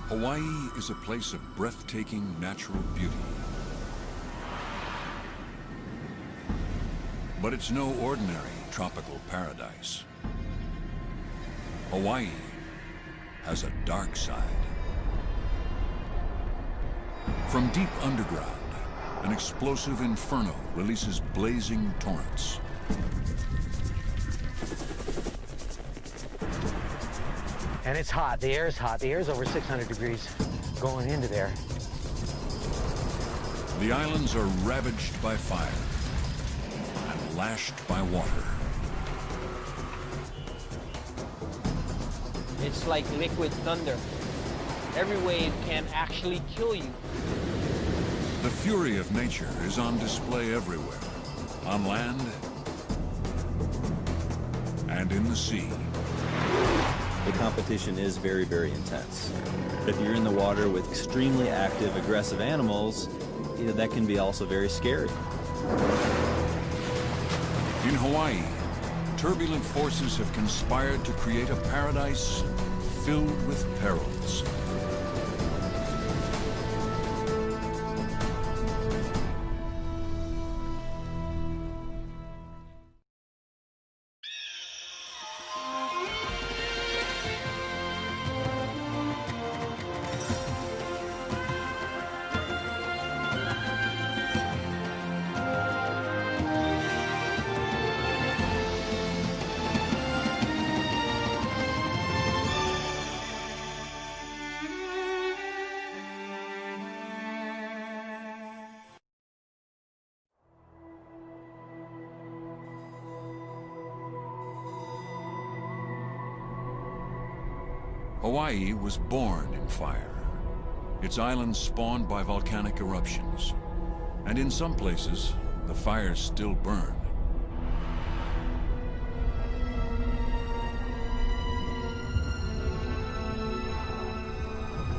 Hawaii is a place of breathtaking natural beauty. But it's no ordinary tropical paradise. Hawaii has a dark side. From deep underground, an explosive inferno releases blazing torrents. And it's hot. The air's hot. The air's over 600 degrees going into there. The islands are ravaged by fire and lashed by water. It's like liquid thunder. Every wave can actually kill you. The fury of nature is on display everywhere, on land and in the sea. The competition is very, very intense. If you're in the water with extremely active, aggressive animals, that can be also very scary. In Hawaii, turbulent forces have conspired to create a paradise filled with perils. Hawaii was born in fire. Its islands spawned by volcanic eruptions. And in some places, the fires still burn.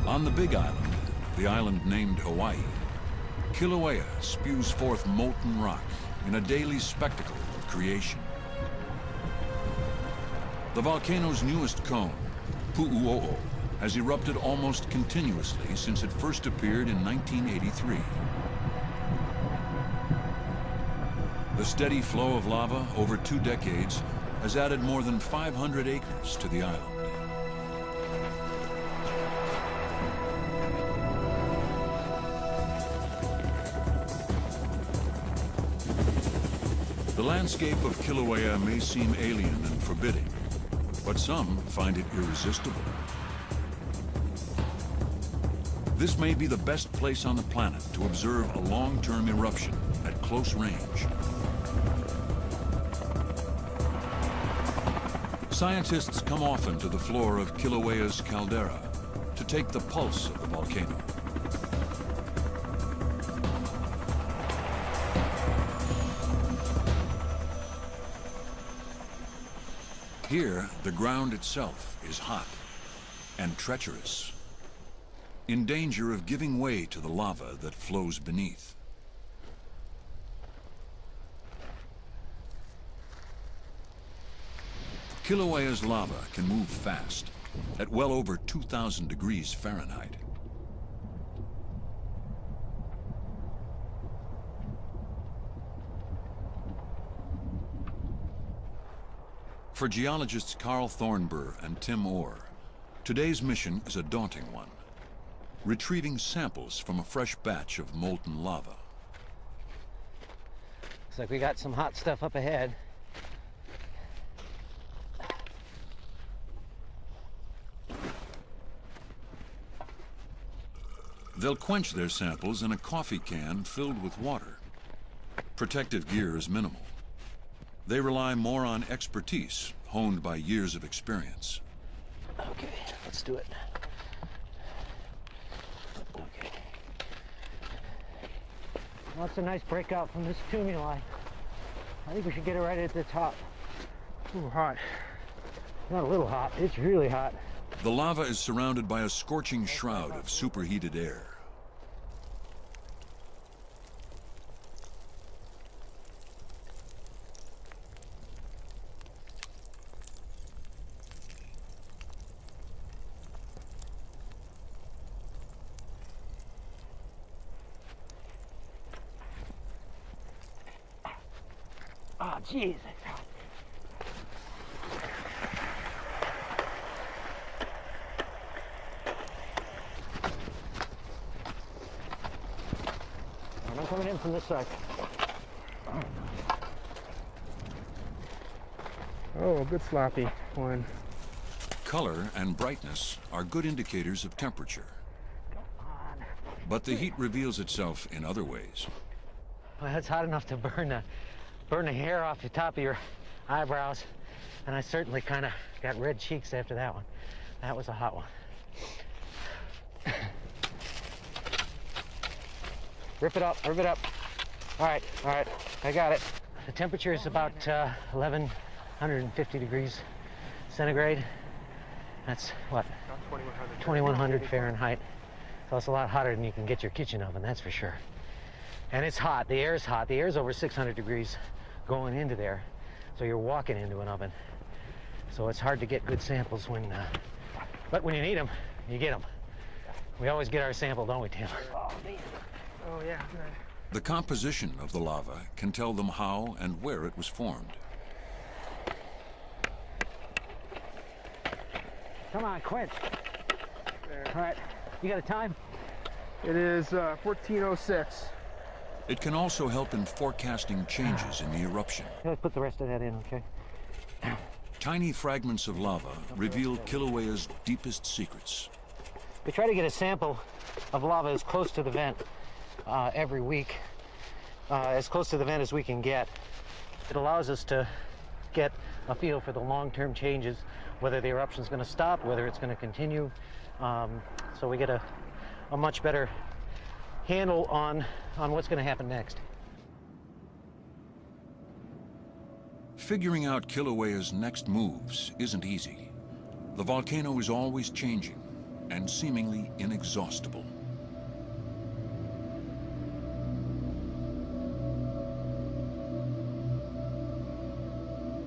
On the Big Island, the island named Hawaii, Kilauea spews forth molten rock in a daily spectacle of creation. The volcano's newest cone, Pu'uo'o, has erupted almost continuously since it first appeared in 1983. The steady flow of lava over 2 decades has added more than 500 acres to the island. The landscape of Kilauea may seem alien and forbidding, but some find it irresistible. This may be the best place on the planet to observe a long-term eruption at close range. Scientists come often to the floor of Kilauea's caldera to take the pulse of the volcano. Here, the ground itself is hot and treacherous, in danger of giving way to the lava that flows beneath. Kilauea's lava can move fast, at well over 2,000 degrees Fahrenheit. For geologists Carl Thornburg and Tim Orr, today's mission is a daunting one: retrieving samples from a fresh batch of molten lava. Looks like we got some hot stuff up ahead. They'll quench their samples in a coffee can filled with water. Protective gear is minimal. They rely more on expertise, honed by years of experience. Okay, let's do it. Okay. Well, that's a nice breakout from this tumuli. I think we should get it right at the top. Ooh, hot. Not a little hot, it's really hot. The lava is surrounded by a scorching shroud of superheated air. Oh, jeez. I'm coming in from this side. Oh, a good sloppy one. Color and brightness are good indicators of temperature. But the heat reveals itself in other ways. Well, it's hot enough to burn the hair off the top of your eyebrows. And I certainly kind of got red cheeks after that one. That was a hot one. Rip it up, rip it up. All right, I got it. The temperature is about 1150 degrees centigrade. That's what? 2100 Fahrenheit. So it's a lot hotter than you can get your kitchen oven, that's for sure. And it's hot, the air's hot. The air's over 600 degrees going into there. So you're walking into an oven. So it's hard to get good samples when, but when you need them, you get them. We always get our sample, don't we, Tim? Oh, yeah. The composition of the lava can tell them how and where it was formed. Come on, quench. All right, you got a time? It is 1406. It can also help in forecasting changes in the eruption. Let's put the rest of that in, okay? Tiny fragments of lava reveal Kilauea's deepest secrets. We try to get a sample of lava as close to the vent every week, as close to the vent as we can get. It allows us to get a feel for the long-term changes, whether the eruption is going to stop, whether it's going to continue. So we get a much better handle on what's going to happen next. Figuring out Kilauea's next moves isn't easy. The volcano is always changing and seemingly inexhaustible.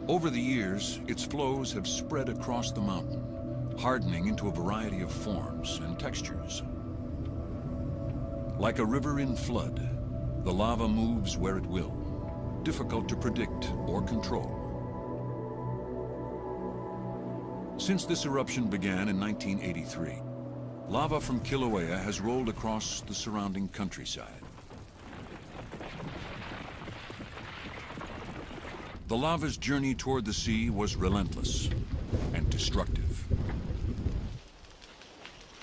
Over the years, its flows have spread across the mountain, hardening into a variety of forms and textures. Like a river in flood, the lava moves where it will, difficult to predict or control. Since this eruption began in 1983, lava from Kilauea has rolled across the surrounding countryside. The lava's journey toward the sea was relentless and destructive.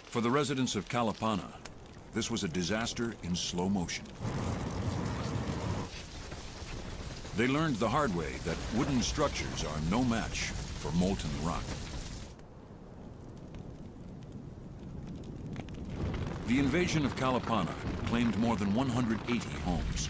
For the residents of Kalapana, this was a disaster in slow motion. They learned the hard way that wooden structures are no match for molten rock. The invasion of Kalapana claimed more than 180 homes.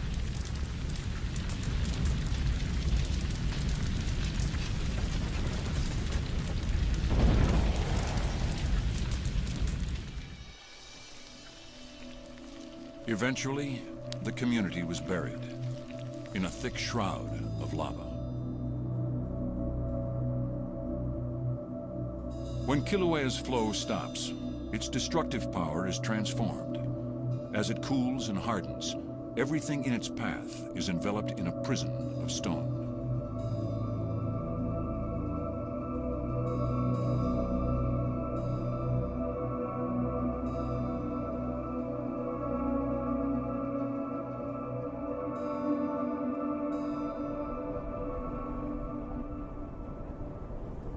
Eventually, the community was buried in a thick shroud of lava. When Kilauea's flow stops, its destructive power is transformed. As it cools and hardens, everything in its path is enveloped in a prison of stone.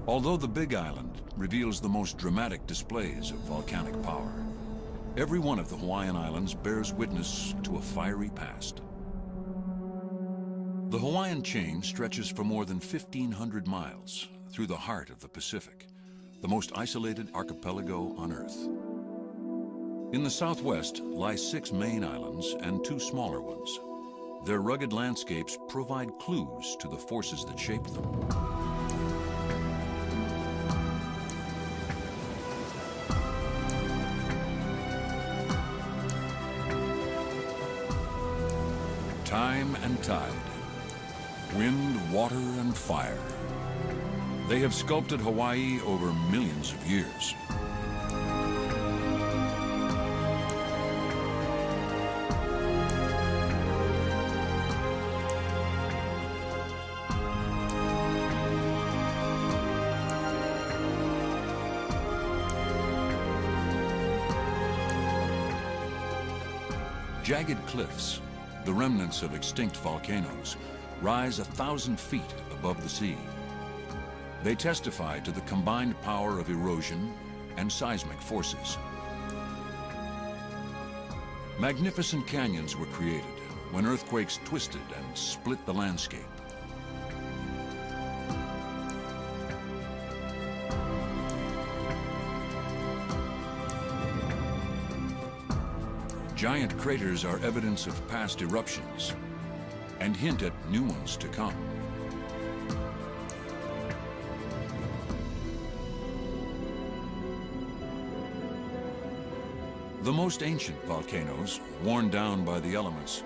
Although the Big Island reveals the most dramatic displays of volcanic power, every one of the Hawaiian Islands bears witness to a fiery past. The Hawaiian chain stretches for more than 1,500 miles through the heart of the Pacific, the most isolated archipelago on Earth. In the southwest lie 6 main islands and 2 smaller ones. Their rugged landscapes provide clues to the forces that shape them. Time and tide, wind, water, and fire. They have sculpted Hawaii over millions of years. Jagged cliffs, the remnants of extinct volcanoes, rise 1,000 feet above the sea. They testify to the combined power of erosion and seismic forces. Magnificent canyons were created when earthquakes twisted and split the landscape. Giant craters are evidence of past eruptions and hint at new ones to come. The most ancient volcanoes, worn down by the elements,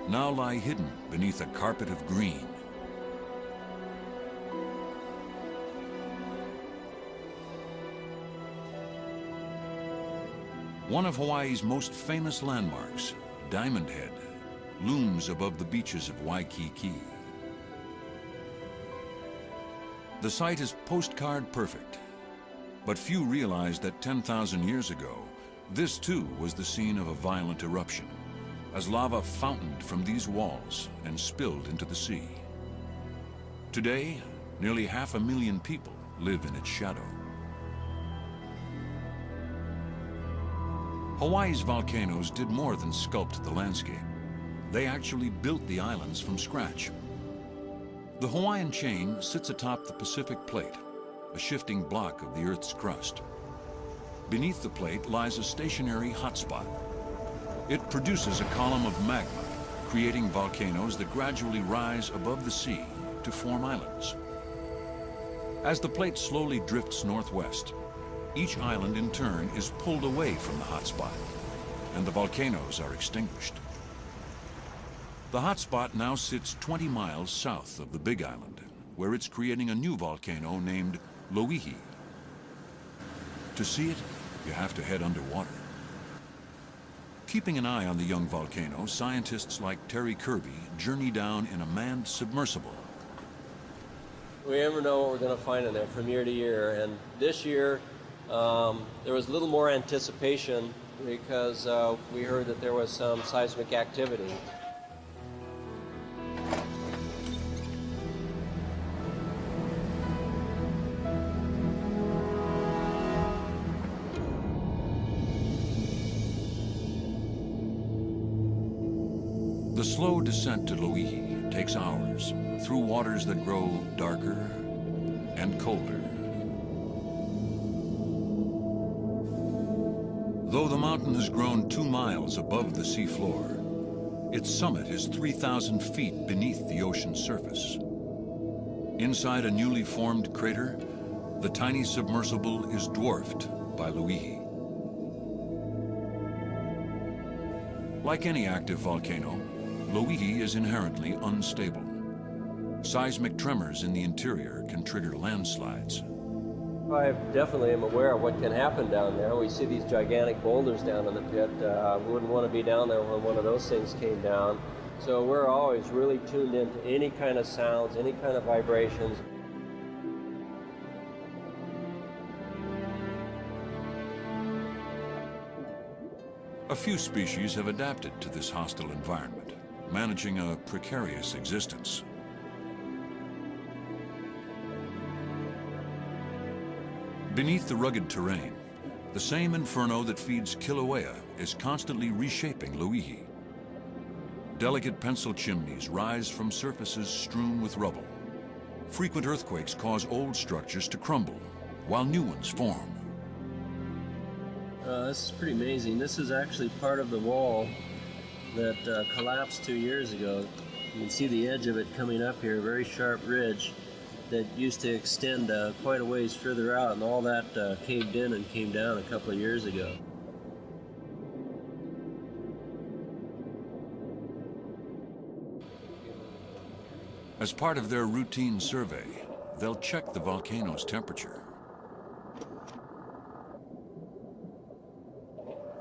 now lie hidden beneath a carpet of green. One of Hawaii's most famous landmarks, Diamond Head, looms above the beaches of Waikiki. The site is postcard perfect, but few realize that 10,000 years ago, this too was the scene of a violent eruption, as lava fountained from these walls and spilled into the sea. Today, nearly 500,000 people live in its shadow. Hawaii's volcanoes did more than sculpt the landscape. They actually built the islands from scratch. The Hawaiian chain sits atop the Pacific Plate, a shifting block of the Earth's crust. Beneath the plate lies a stationary hotspot. It produces a column of magma, creating volcanoes that gradually rise above the sea to form islands. As the plate slowly drifts northwest, each island in turn is pulled away from the hotspot, and the volcanoes are extinguished. The hotspot now sits 20 miles south of the Big Island, where it's creating a new volcano named Loihi. To see it, you have to head underwater. Keeping an eye on the young volcano, scientists like Terry Kirby journey down in a manned submersible. We never know what we're going to find in there from year to year, and this year there was a little more anticipation because we heard that there was some seismic activity. The slow descent to Loihi takes hours through waters that grow darker and colder. Though the mountain has grown 2 miles above the seafloor, its summit is 3,000 feet beneath the ocean's surface. Inside a newly formed crater, the tiny submersible is dwarfed by Loihi. Like any active volcano, Loihi is inherently unstable. Seismic tremors in the interior can trigger landslides. I definitely am aware of what can happen down there. We see these gigantic boulders down in the pit. We wouldn't want to be down there when one of those things came down. So we're always really tuned into any kind of sounds, any kind of vibrations. A few species have adapted to this hostile environment, managing a precarious existence. Beneath the rugged terrain, the same inferno that feeds Kilauea is constantly reshaping Loihi. Delicate pencil chimneys rise from surfaces strewn with rubble. Frequent earthquakes cause old structures to crumble, while new ones form. This is pretty amazing. This is actually part of the wall that collapsed 2 years ago. You can see the edge of it coming up here, a very sharp ridge that used to extend quite a ways further out, and all that caved in and came down a couple of years ago. As part of their routine survey, they'll check the volcano's temperature.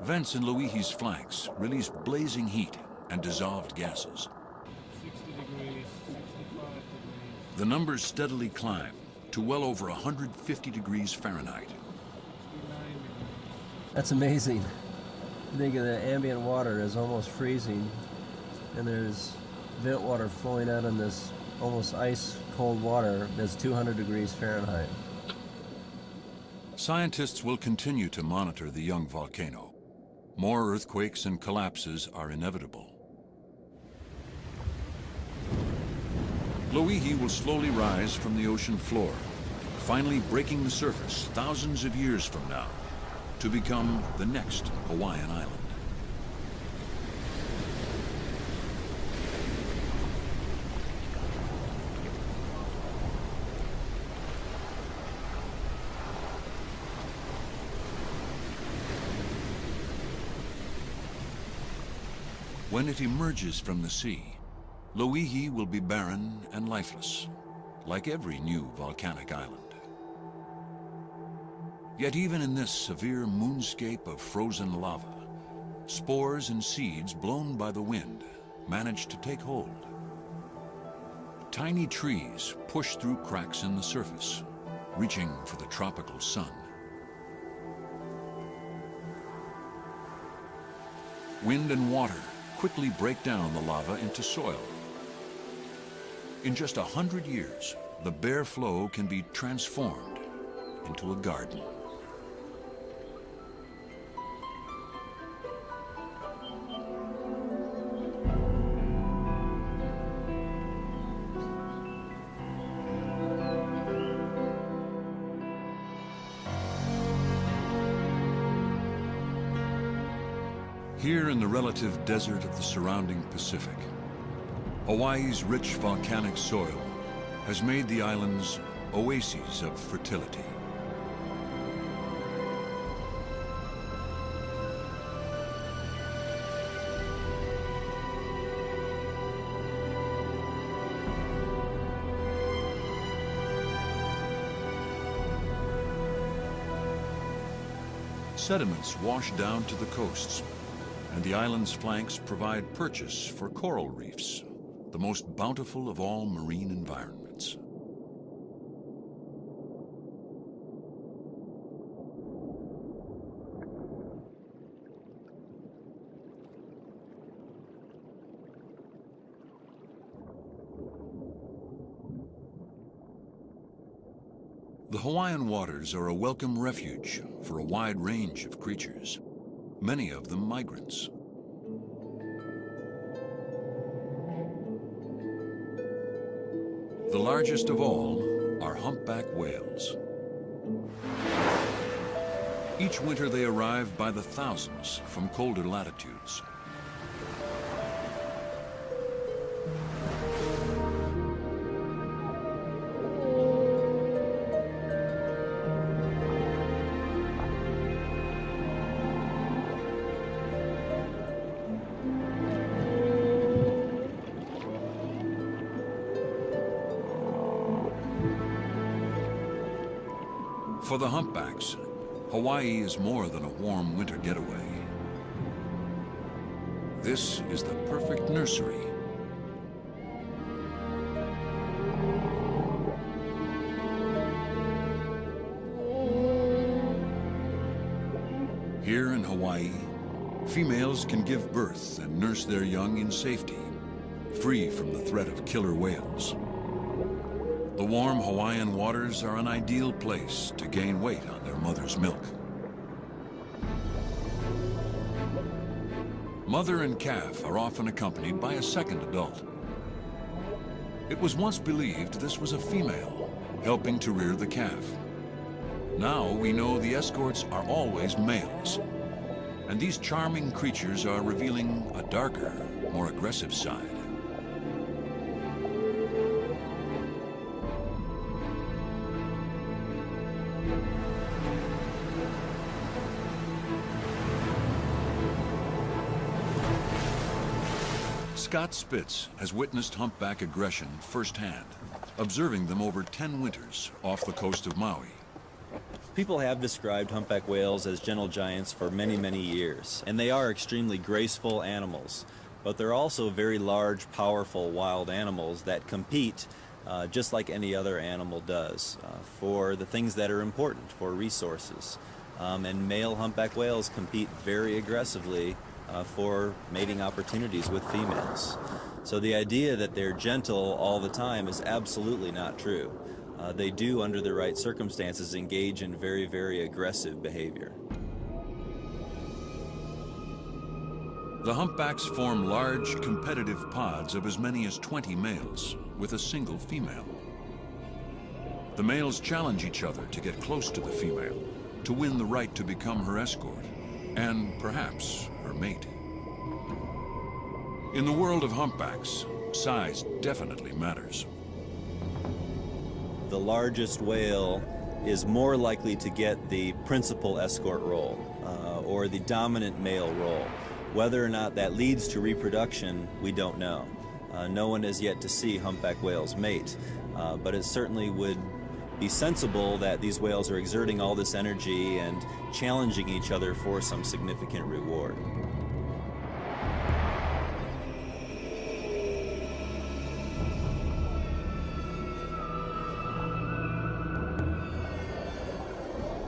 Vents in Loihi's flanks release blazing heat and dissolved gases. 60 degrees, 65 degrees. The numbers steadily climb to well over 150 degrees Fahrenheit. 69 degrees. That's amazing. think of the ambient water as almost freezing, and there's vent water flowing out in this almost ice cold water that's 200 degrees Fahrenheit. Scientists will continue to monitor the young volcano. More earthquakes and collapses are inevitable. Loihi will slowly rise from the ocean floor, finally breaking the surface thousands of years from now to become the next Hawaiian island. When it emerges from the sea, Loihi will be barren and lifeless, like every new volcanic island. Yet even in this severe moonscape of frozen lava, spores and seeds blown by the wind manage to take hold. Tiny trees push through cracks in the surface, reaching for the tropical sun. Wind and water quickly break down the lava into soil. In just 100 years, the bare flow can be transformed into a garden. Here in the relative desert of the surrounding Pacific, Hawaii's rich volcanic soil has made the islands oases of fertility. Sediments wash down to the coasts, and the island's flanks provide purchase for coral reefs, the most bountiful of all marine environments. The Hawaiian waters are a welcome refuge for a wide range of creatures, many of them migrants. The largest of all are humpback whales. Each winter they arrive by the thousands from colder latitudes. For the humpbacks, Hawaii is more than a warm winter getaway. This is the perfect nursery. Here in Hawaii, females can give birth and nurse their young in safety, free from the threat of killer whales. The warm Hawaiian waters are an ideal place to gain weight on their mother's milk. Mother and calf are often accompanied by a second adult. It was once believed this was a female helping to rear the calf. Now we know the escorts are always males, and these charming creatures are revealing a darker, more aggressive side. Scott Spitz has witnessed humpback aggression firsthand, observing them over 10 winters off the coast of Maui. People have described humpback whales as gentle giants for many, many years, and they are extremely graceful animals. But they're also very large, powerful wild animals that compete just like any other animal does for the things that are important, for resources. and male humpback whales compete very aggressively for mating opportunities with females. So the idea that they're gentle all the time is absolutely not true. They do, under the right circumstances, engage in very, very aggressive behavior. The humpbacks form large, competitive pods of as many as 20 males, with a single female. The males challenge each other to get close to the female, to win the right to become her escort, and perhaps her mate. In the world of humpbacks, size definitely matters. The largest whale is more likely to get the principal escort role, or the dominant male role. Whether or not that leads to reproduction, we don't know. No one has yet to see humpback whales mate, but it certainly would be sensible that these whales are exerting all this energy and challenging each other for some significant reward.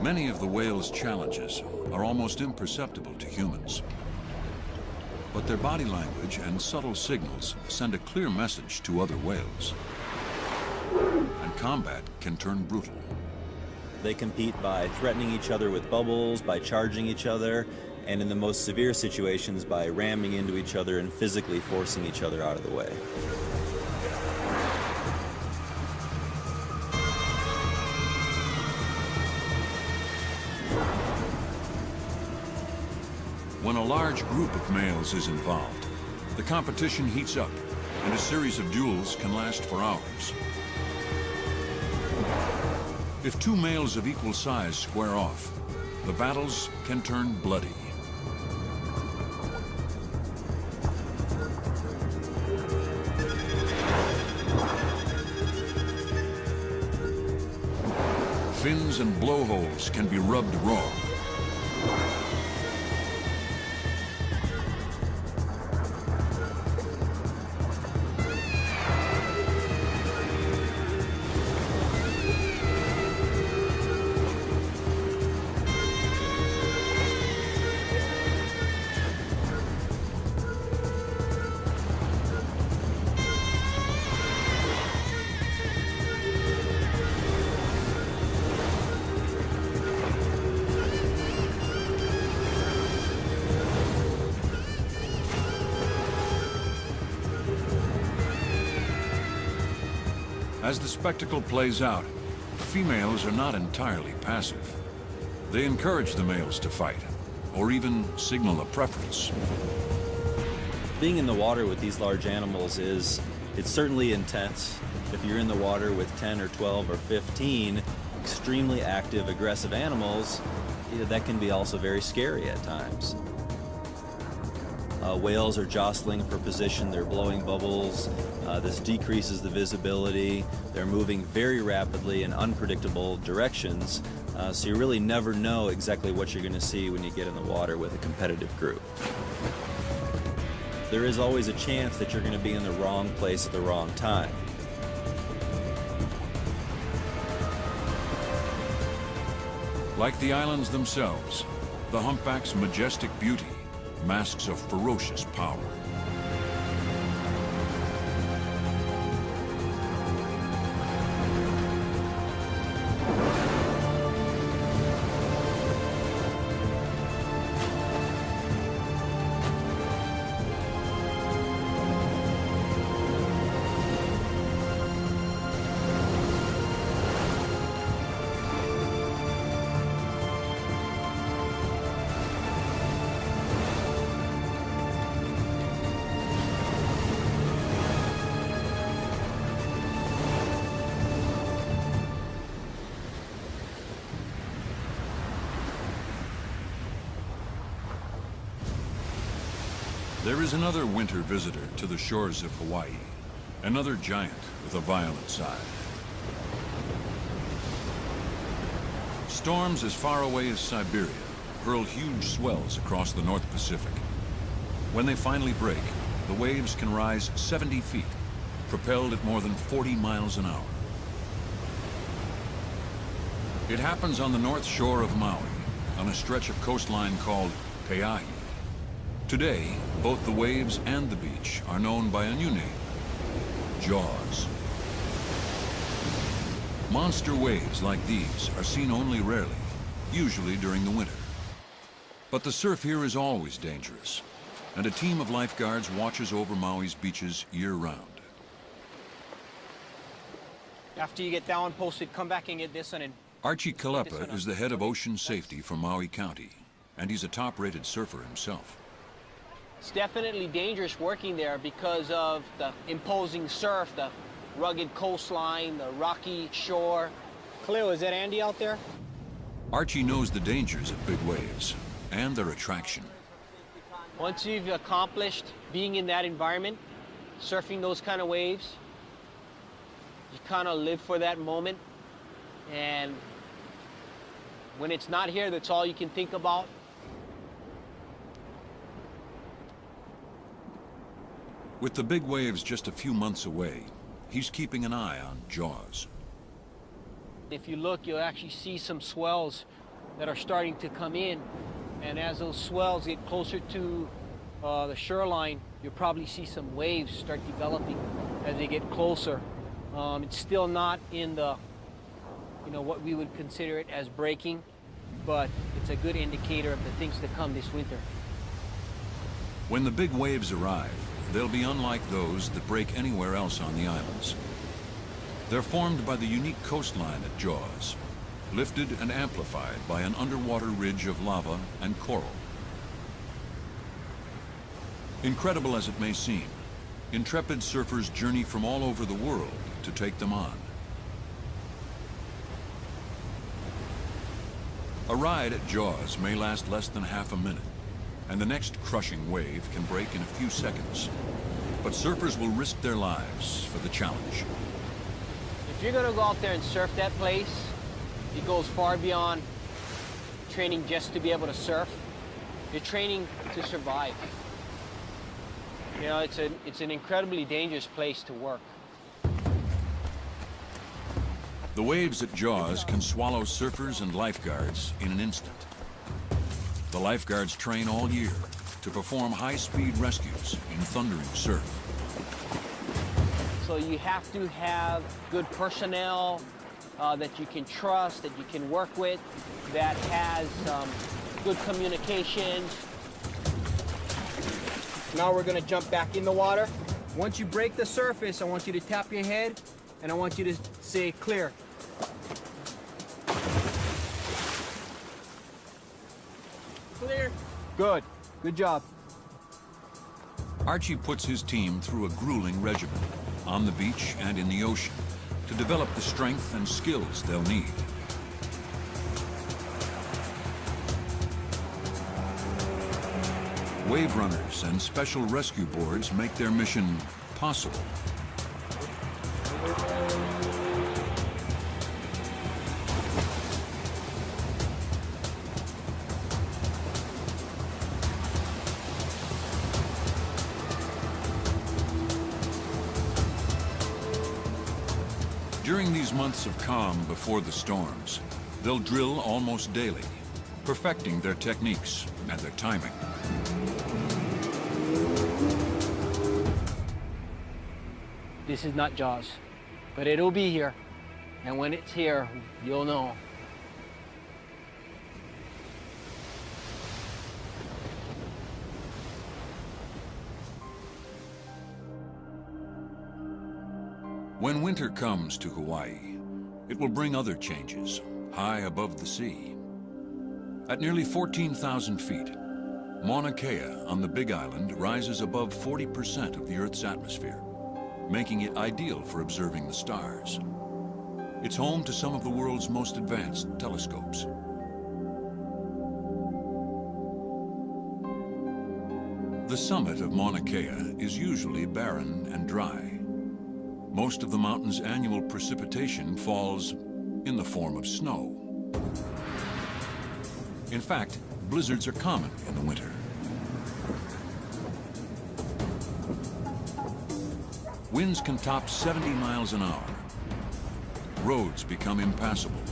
Many of the whale's challenges are almost imperceptible to humans. But their body language and subtle signals send a clear message to other whales. And combat can turn brutal. They compete by threatening each other with bubbles, by charging each other, and in the most severe situations by ramming into each other and physically forcing each other out of the way. When a large group of males is involved, the competition heats up, and a series of duels can last for hours. If two males of equal size square off, the battles can turn bloody. Fins and blowholes can be rubbed raw. As the spectacle plays out, females are not entirely passive. They encourage the males to fight, or even signal a preference. Being in the water with these large animals it's certainly intense. If you're in the water with 10 or 12 or 15 extremely active, aggressive animals, that can be also very scary at times. Whales are jostling for position, they're blowing bubbles, this decreases the visibility, they're moving very rapidly in unpredictable directions, so you really never know exactly what you're going to see when you get in the water with a competitive group. There is always a chance that you're going to be in the wrong place at the wrong time. Like the islands themselves, the humpback's majestic beauty masks a ferocious power. There is another winter visitor to the shores of Hawaii, another giant with a violent side. Storms as far away as Siberia hurl huge swells across the North Pacific. When they finally break, the waves can rise 70 feet, propelled at more than 40 miles an hour. It happens on the north shore of Maui, on a a stretch of coastline called Peahi. Today, both the waves and the beach are known by a new name, Jaws. Monster waves like these are seen only rarely, usually during the winter. But the surf here is always dangerous, and a team of lifeguards watches over Maui's beaches year-round. After you get that one posted, come back and get this one in. Archie Kalepa is the head of ocean safety for Maui County, and he's a top-rated surfer himself. It's definitely dangerous working there because of the imposing surf, the rugged coastline, the rocky shore. Cleo, is that Andy out there? Archie knows the dangers of big waves and their attraction. Once you've accomplished being in that environment, surfing those kind of waves, you kind of live for that moment. And when it's not here, that's all you can think about. With the big waves just a few months away, he's keeping an eye on Jaws. If you look, you'll actually see some swells that are starting to come in. And as those swells get closer to the shoreline, you'll probably see some waves start developing as they get closer. It's still not in the, what we would consider it as breaking, but it's a good indicator of the things to come this winter. When the big waves arrive, they'll be unlike those that break anywhere else on the islands. They're formed by the unique coastline at Jaws, lifted and amplified by an underwater ridge of lava and coral. Incredible as it may seem, intrepid surfers journey from all over the world to take them on. A ride at Jaws may last less than half a minute, and the next crushing wave can break in a few seconds. But surfers will risk their lives for the challenge. If you're gonna go out there and surf that place, it goes far beyond training just to be able to surf. You're training to survive. It's an incredibly dangerous place to work. The waves at Jaws can swallow surfers and lifeguards in an instant. The lifeguards train all year to perform high-speed rescues in thundering surf. So you have to have good personnel that you can trust, that you can work with, that has good communication. Now we're gonna jump back in the water. Once you break the surface, I want you to tap your head and I want you to say clear. Clear. Good. Good job. Archie puts his team through a grueling regimen, on the beach and in the ocean, to develop the strength and skills they'll need. Wave runners and special rescue boards make their mission possible. During these months of calm before the storms, they'll drill almost daily, perfecting their techniques and their timing. This is not Jaws, but it'll be here. And when it's here, you'll know. When winter comes to Hawaii, it will bring other changes, high above the sea. At nearly 14,000 feet, Mauna Kea on the Big Island rises above 40% of the Earth's atmosphere, making it ideal for observing the stars. It's home to some of the world's most advanced telescopes. The summit of Mauna Kea is usually barren and dry. Most of the mountain's annual precipitation falls in the form of snow. In fact, blizzards are common in the winter. Winds can top 70 miles an hour. Roads become impassable.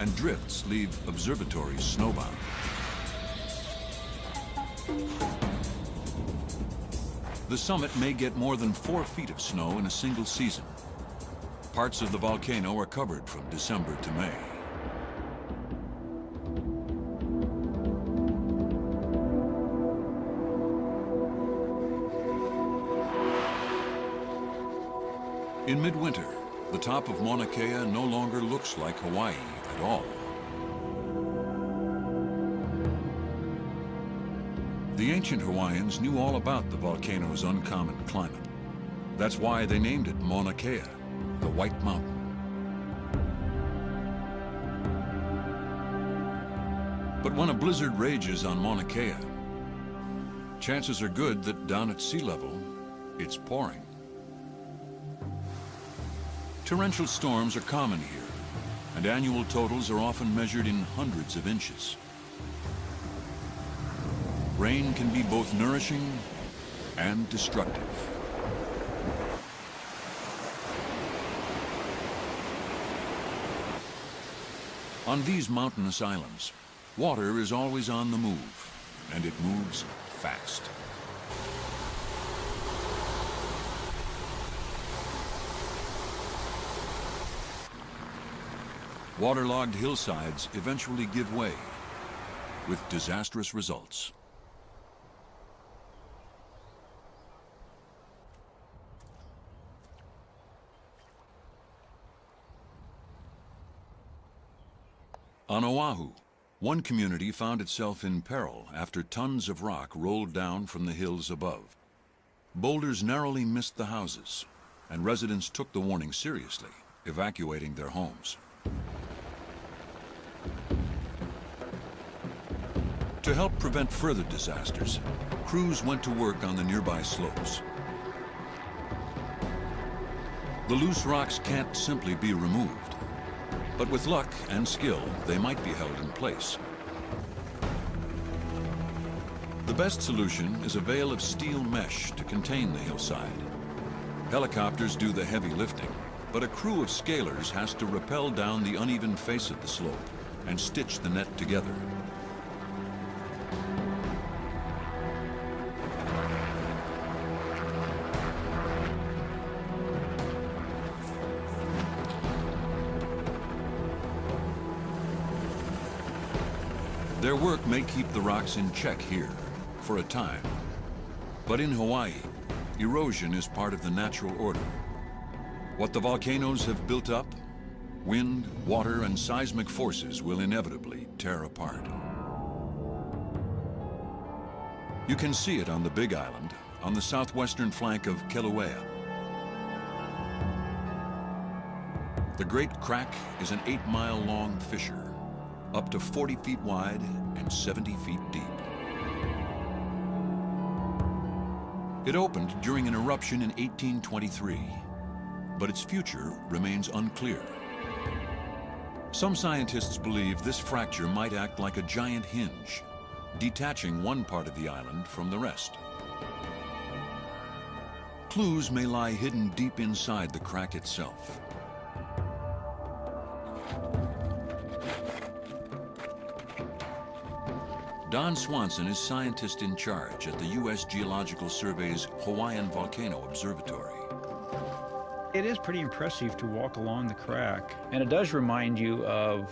and drifts leave observatories snowbound. The summit may get more than 4 feet of snow in a single season. Parts of the volcano are covered from December to May. In midwinter, the top of Mauna Kea no longer looks like Hawaii at all. The ancient Hawaiians knew all about the volcano's uncommon climate. That's why they named it Mauna Kea, the White Mountain. But when a blizzard rages on Mauna Kea, chances are good that down at sea level, it's pouring. Torrential storms are common here, and annual totals are often measured in hundreds of inches. Rain can be both nourishing and destructive. On these mountainous islands, water is always on the move, and it moves fast. Waterlogged hillsides eventually give way, with disastrous results. On Oahu, one community found itself in peril after tons of rock rolled down from the hills above. Boulders narrowly missed the houses, and residents took the warning seriously, evacuating their homes. To help prevent further disasters, crews went to work on the nearby slopes. The loose rocks can't simply be removed, but with luck and skill, they might be held in place. The best solution is a veil of steel mesh to contain the hillside. Helicopters do the heavy lifting, but a crew of scalers has to rappel down the uneven face of the slope and stitch the net together. Their work may keep the rocks in check here, for a time. But in Hawaii, erosion is part of the natural order. What the volcanoes have built up, wind, water, and seismic forces will inevitably tear apart. You can see it on the Big Island, on the southwestern flank of Kilauea. The Great Crack is an 8-mile-long fissure, up to 40 feet wide and 70 feet deep. It opened during an eruption in 1823, but its future remains unclear. Some scientists believe this fracture might act like a giant hinge, detaching one part of the island from the rest. Clues may lie hidden deep inside the crack itself. Don Swanson is scientist in charge at the U.S. Geological Survey's Hawaiian Volcano Observatory. It is pretty impressive to walk along the crack, and it does remind you of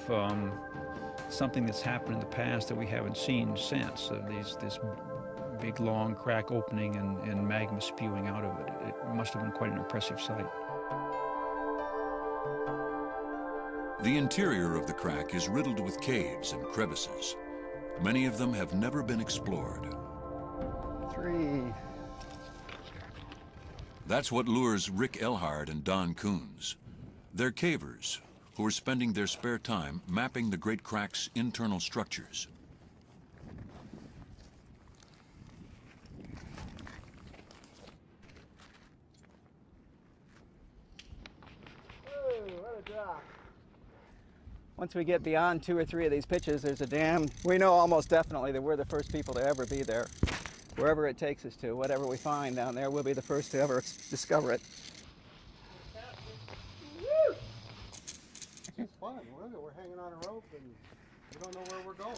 something that's happened in the past that we haven't seen since, this big long crack opening and magma spewing out of it. It must have been quite an impressive sight. The interior of the crack is riddled with caves and crevices. Many of them have never been explored. 3. That's what lures Rick Elhard and Don Coons. They're cavers who are spending their spare time mapping the Great Crack's internal structures. Oh, what a drop. Once we get beyond 2 or 3 of these pitches, there's a dam. We know almost definitely that we're the first people to ever be there. Wherever it takes us to, whatever we find down there, we'll be the first to ever discover it. fun. We're hanging on a rope and we don't know where we're going.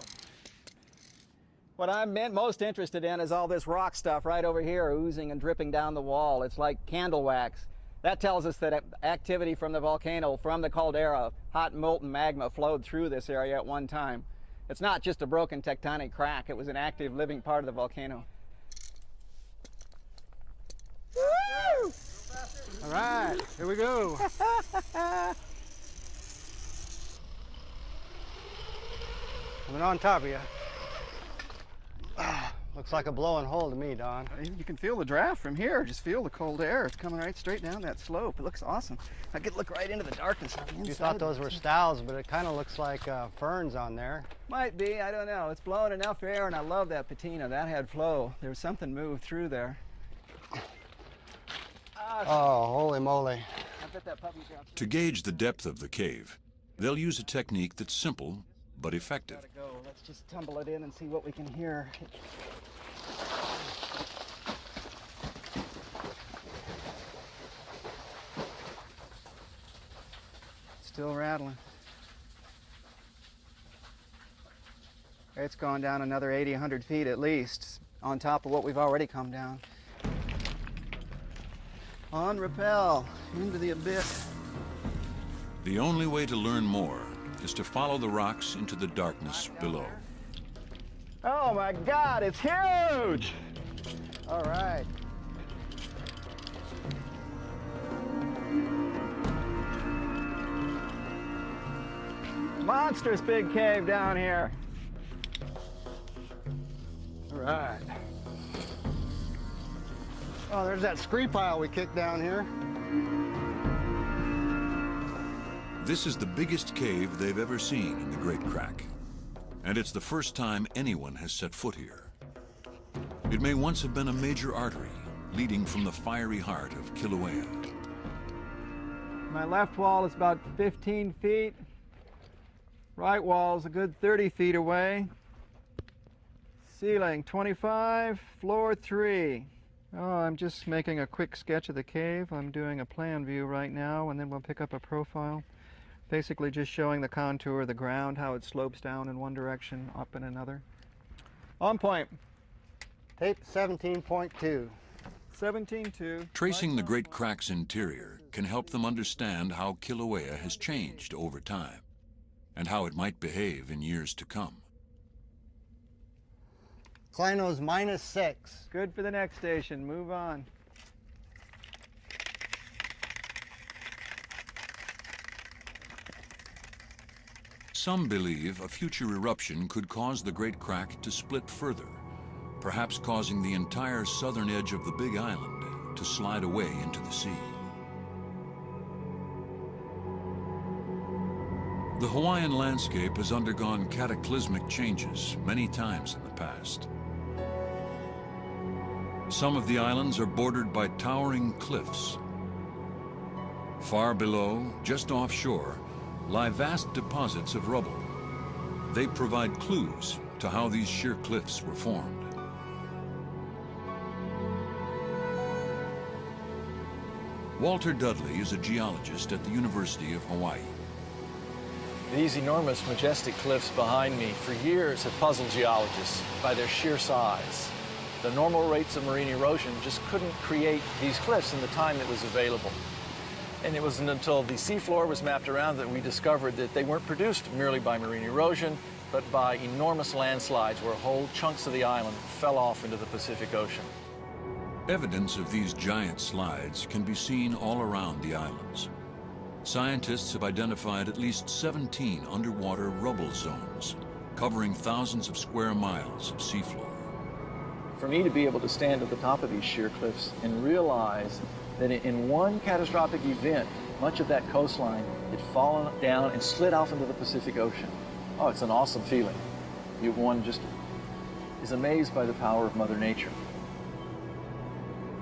What I'm most interested in is all this rock stuff right over here oozing and dripping down the wall. It's like candle wax. That tells us that activity from the volcano, from the caldera, hot molten magma flowed through this area at one time. It's not just a broken tectonic crack. It was an active living part of the volcano. Woo! All right, here we go. Coming on top of you. Looks like a blowing hole to me, Don. You can feel the draft from here. Just feel the cold air. It's coming right straight down that slope. It looks awesome. I could look right into the darkness on the inside. You thought those were stouls, but it kind of looks like ferns on there. Might be, I don't know. It's blowing enough air, and I love that patina. That had flow. There was something moved through there. Oh, holy moly. I bet that puppy dropped. To gauge the depth of the cave, they'll use a technique that's simple but effective. Gotta go. Let's just tumble it in and see what we can hear. Still rattling. It's gone down another 80, 100 feet at least, on top of what we've already come down. On rappel, into the abyss. The only way to learn more is to follow the rocks into the darkness below. Oh my God, it's huge! All right. Monstrous big cave down here. All right. Oh, there's that scree pile we kicked down here. This is the biggest cave they've ever seen in the Great Crack, and it's the first time anyone has set foot here. It may once have been a major artery leading from the fiery heart of Kilauea. My left wall is about 15 feet. Right wall is a good 30 feet away. Ceiling 25, floor 3. Oh, I'm just making a quick sketch of the cave. I'm doing a plan view right now, and then we'll pick up a profile. Basically just showing the contour of the ground, how it slopes down in one direction, up in another. On point. Tape 17.2. 17.2. Tracing the Great Crack's interior can help them understand how Kilauea has changed over time and how it might behave in years to come. Clino's -6. Good for the next station. Move on. Some believe a future eruption could cause the Great Crack to split further, perhaps causing the entire southern edge of the Big Island to slide away into the sea. The Hawaiian landscape has undergone cataclysmic changes many times in the past. Some of the islands are bordered by towering cliffs. Far below, just offshore, lie vast deposits of rubble. They provide clues to how these sheer cliffs were formed. Walter Dudley is a geologist at the University of Hawaii. These enormous, majestic cliffs behind me for years have puzzled geologists by their sheer size. The normal rates of marine erosion just couldn't create these cliffs in the time that was available. And it wasn't until the seafloor was mapped around that we discovered that they weren't produced merely by marine erosion, but by enormous landslides where whole chunks of the island fell off into the Pacific Ocean. Evidence of these giant slides can be seen all around the islands. Scientists have identified at least 17 underwater rubble zones, covering thousands of square miles of seafloor. For me to be able to stand at the top of these sheer cliffs and realize that in one catastrophic event, much of that coastline had fallen down and slid off into the Pacific Ocean. Oh, it's an awesome feeling. One just is amazed by the power of Mother Nature.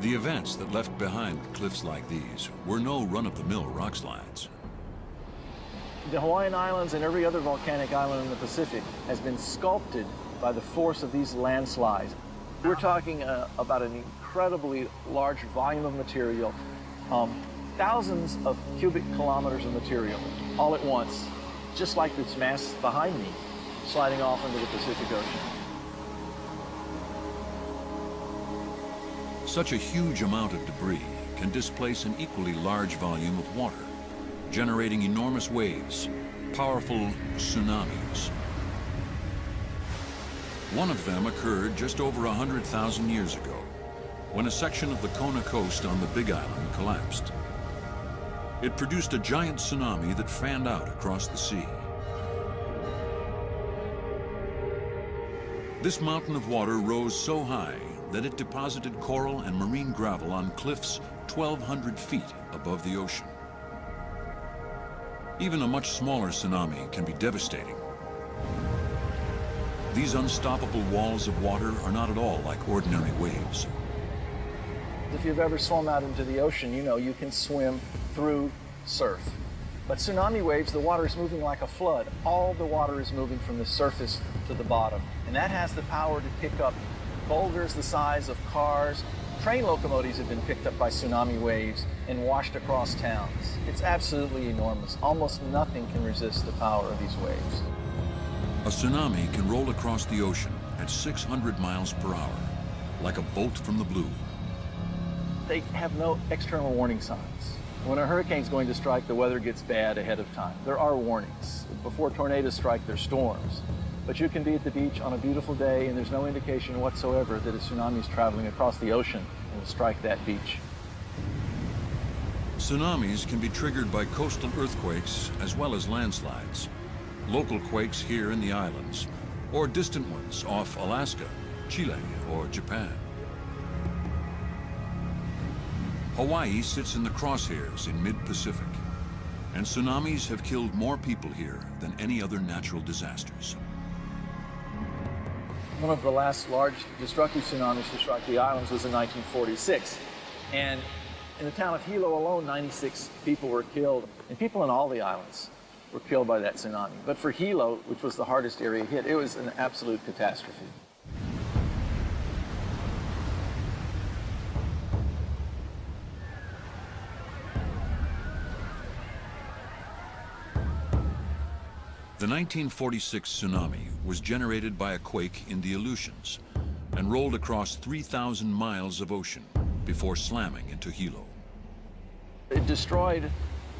The events that left behind cliffs like these were no run-of-the-mill rock slides. The Hawaiian Islands and every other volcanic island in the Pacific has been sculpted by the force of these landslides. We're talking about an incredibly large volume of material, thousands of cubic kilometers of material all at once. just like this mass behind me, sliding off into the Pacific Ocean. Such a huge amount of debris can displace an equally large volume of water, generating enormous waves, powerful tsunamis. One of them occurred just over 100,000 years ago, when a section of the Kona coast on the Big Island collapsed. It produced a giant tsunami that fanned out across the sea. This mountain of water rose so high that it deposited coral and marine gravel on cliffs 1,200 feet above the ocean. Even a much smaller tsunami can be devastating. These unstoppable walls of water are not at all like ordinary waves. If you've ever swum out into the ocean, you know you can swim through surf. But tsunami waves, the water is moving like a flood. All the water is moving from the surface to the bottom. And that has the power to pick up boulders the size of cars. Train locomotives have been picked up by tsunami waves and washed across towns. It's absolutely enormous. Almost nothing can resist the power of these waves. A tsunami can roll across the ocean at 600 miles per hour, like a bolt from the blue. They have no external warning signs. When a hurricane's going to strike, the weather gets bad ahead of time. There are warnings. Before tornadoes strike, there's storms. But you can be at the beach on a beautiful day and there's no indication whatsoever that a tsunami is traveling across the ocean and will strike that beach. Tsunamis can be triggered by coastal earthquakes as well as landslides, local quakes here in the islands, or distant ones off Alaska, Chile, or Japan. Hawaii sits in the crosshairs in mid-Pacific, and tsunamis have killed more people here than any other natural disasters. One of the last large destructive tsunamis to strike the islands was in 1946. And in the town of Hilo alone, 96 people were killed, and people in all the islands were killed by that tsunami. But for Hilo, which was the hardest area hit, it was an absolute catastrophe. The 1946 tsunami was generated by a quake in the Aleutians and rolled across 3,000 miles of ocean before slamming into Hilo. It destroyed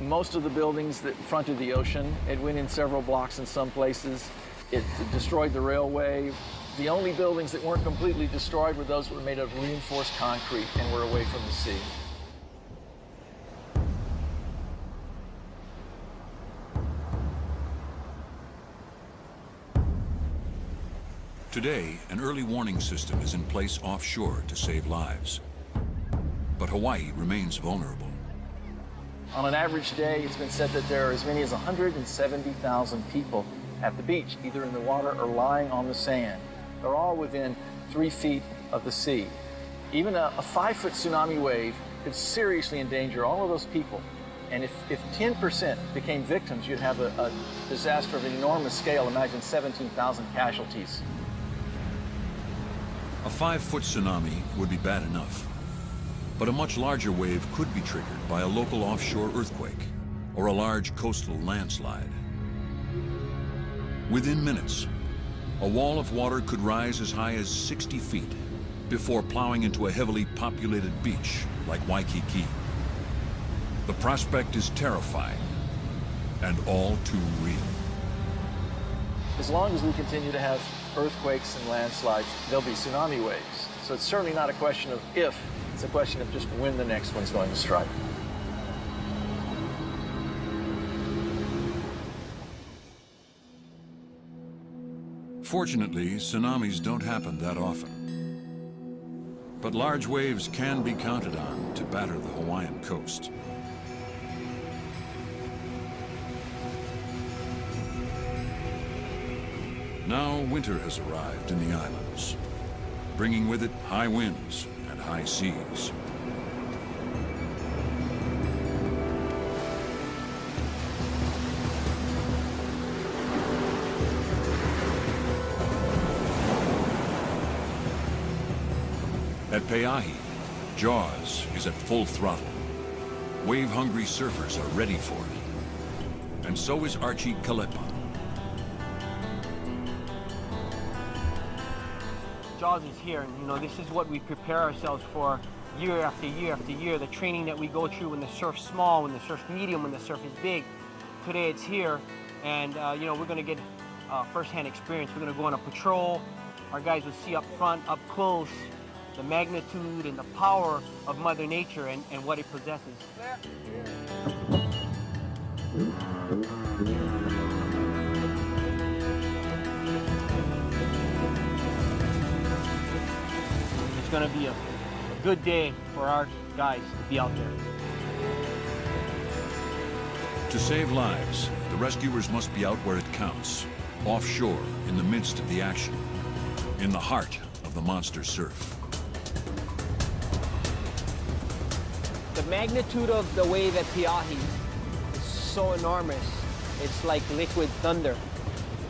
most of the buildings that fronted the ocean. It went in several blocks in some places. It destroyed the railway. The only buildings that weren't completely destroyed were those that were made of reinforced concrete and were away from the sea. Today, an early warning system is in place offshore to save lives. But Hawaii remains vulnerable. On an average day, it's been said that there are as many as 170,000 people at the beach, either in the water or lying on the sand. They're all within 3 feet of the sea. Even a 5-foot tsunami wave could seriously endanger all of those people. And if 10% became victims, you'd have a disaster of an enormous scale. Imagine 17,000 casualties. A 5-foot tsunami would be bad enough. But a much larger wave could be triggered by a local offshore earthquake or a large coastal landslide. Within minutes, a wall of water could rise as high as 60 feet before plowing into a heavily populated beach like Waikiki. The prospect is terrifying and all too real. As long as we continue to have earthquakes and landslides, there'll be tsunami waves. So it's certainly not a question of if, it's a question of just when the next one's going to strike. Fortunately, tsunamis don't happen that often. But large waves can be counted on to batter the Hawaiian coast. Now winter has arrived in the islands, bringing with it high winds and high seas. At Pe'ahi, Jaws is at full throttle. Wave-hungry surfers are ready for it. And so is Archie Kalepa. Jaws is here, and this is what we prepare ourselves for year after year after year. The training that we go through when the surf's small, when the surf's medium, when the surf is big. Today it's here, and we're going to get first-hand experience. We're going to go on a patrol. Our guys will see up front, up close, the magnitude and the power of Mother Nature and what it possesses. It's going to be a good day for our guys to be out there. To save lives, the rescuers must be out where it counts, offshore, in the midst of the action, in the heart of the monster surf. The magnitude of the wave at Piahi is so enormous, it's like liquid thunder.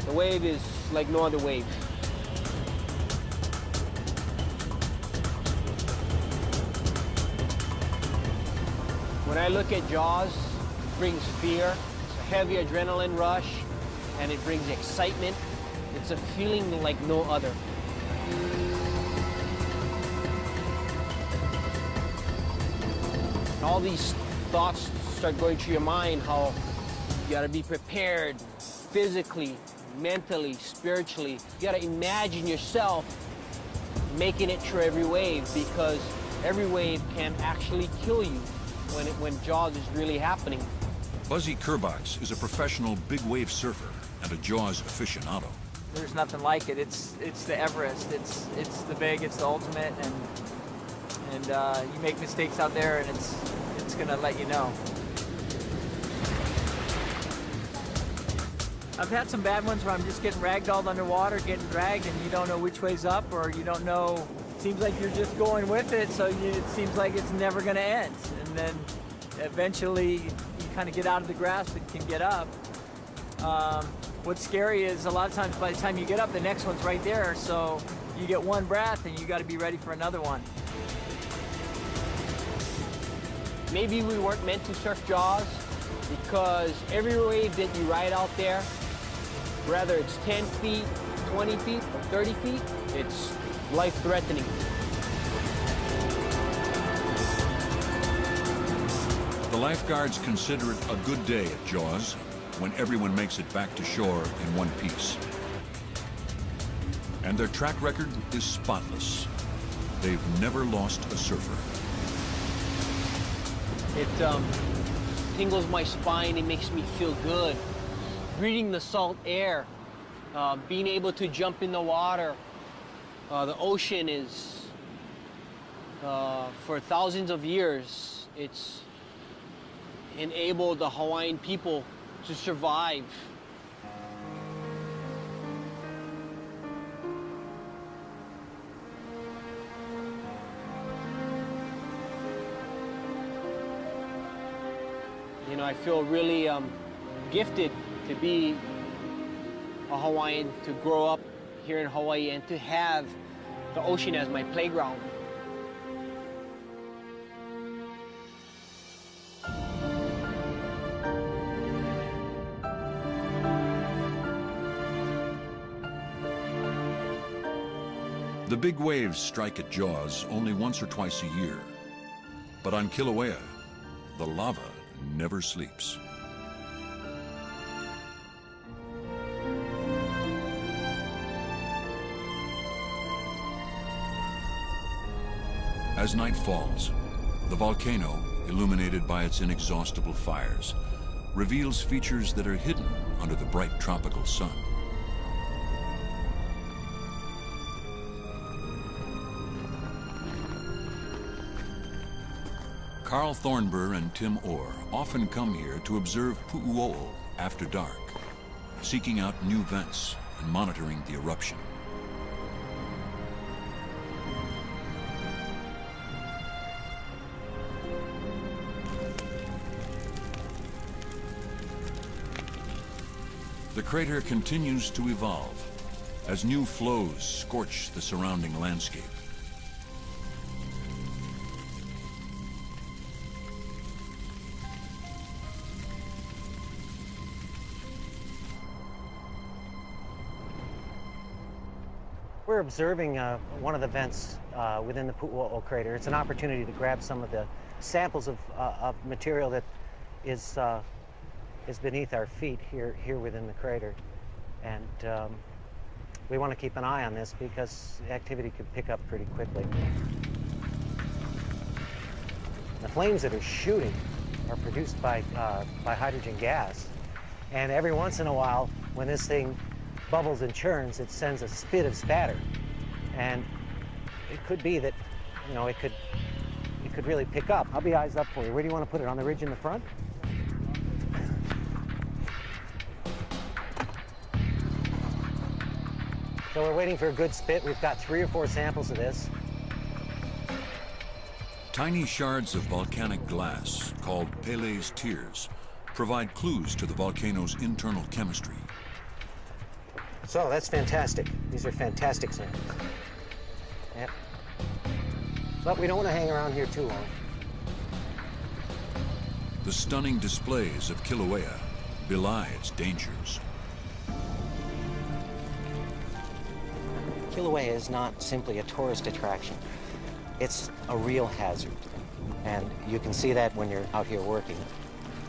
The wave is like no other wave. When I look at Jaws, it brings fear, it's a heavy adrenaline rush, and it brings excitement. It's a feeling like no other. All these thoughts start going through your mind, how you gotta be prepared physically, mentally, spiritually. You gotta imagine yourself making it through every wave, because every wave can actually kill you when Jaws is really happening. Buzzy Kerbox is a professional big wave surfer and a Jaws aficionado. There's nothing like it. It's the Everest. It's the big. It's the ultimate. And you make mistakes out there, and it's gonna let you know. I've had some bad ones where I'm just getting ragdolled underwater, getting dragged, and you don't know which way's up, or you don't know. It seems like you're just going with it, so it seems like it's never gonna end. And then eventually you kind of get out of the grasp and can get up. What's scary is a lot of times by the time you get up, the next one's right there, so you get one breath and you got to be ready for another one. Maybe we weren't meant to surf Jaws, because every wave that you ride out there, whether it's 10 feet, 20 feet, or 30 feet, it's life-threatening. The lifeguards consider it a good day at Jaws when everyone makes it back to shore in one piece. And their track record is spotless. They've never lost a surfer. It tingles my spine, it makes me feel good. Breathing the salt air, being able to jump in the water. The ocean is, for thousands of years, it's enabled the Hawaiian people to survive. I feel really gifted to be a Hawaiian, to grow up here in Hawaii and to have the ocean as my playground. The big waves strike at Jaws only once or twice a year. But on Kilauea, the lava never sleeps. As night falls, the volcano, illuminated by its inexhaustible fires, reveals features that are hidden under the bright tropical sun. Carl Thornburr and Tim Orr often come here to observe Pu'uo'o after dark, seeking out new vents and monitoring the eruption. The crater continues to evolve as new flows scorch the surrounding landscape. We're observing one of the vents within the Pu'u'o crater. It's an opportunity to grab some of the samples of material that is beneath our feet here within the crater. And we want to keep an eye on this because activity could pick up pretty quickly. The flames that are shooting are produced by hydrogen gas. And every once in a while, when this thing bubbles and churns, it sends a spit of spatter. And it could be that, you know, it could really pick up. I'll be eyes up for you. Where do you want to put it? On the ridge in the front? So we're waiting for a good spit. We've got 3 or 4 samples of this. Tiny shards of volcanic glass, called Pele's tears, provide clues to the volcano's internal chemistry. So that's fantastic. These are fantastic samples. Yep. But we don't want to hang around here too long. The stunning displays of Kilauea belie its dangers. Kilauea is not simply a tourist attraction. It's a real hazard. And you can see that when you're out here working.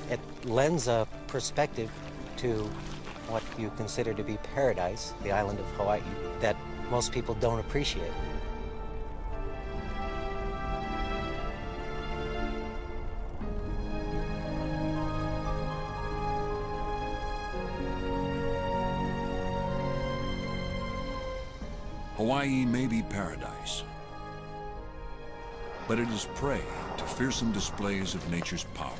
It lends a perspective to what you consider to be paradise, the island of Hawaii, that most people don't appreciate. Hawaii may be paradise, but it is prey to fearsome displays of nature's power.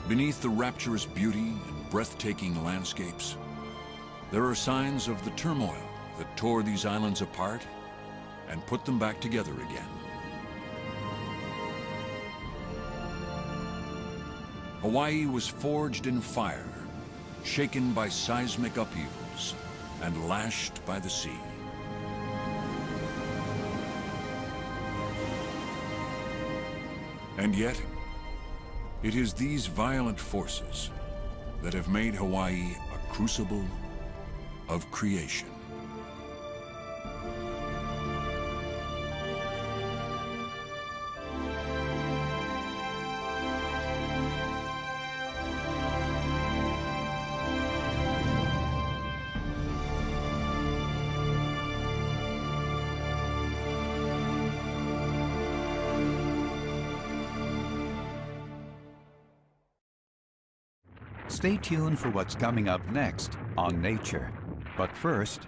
Beneath the rapturous beauty and breathtaking landscapes, there are signs of the turmoil that tore these islands apart and put them back together again. Hawaii was forged in fire, shaken by seismic upheavals, and lashed by the sea. And yet, it is these violent forces that have made Hawaii a crucible of creation. Stay tuned for what's coming up next on Nature. But first,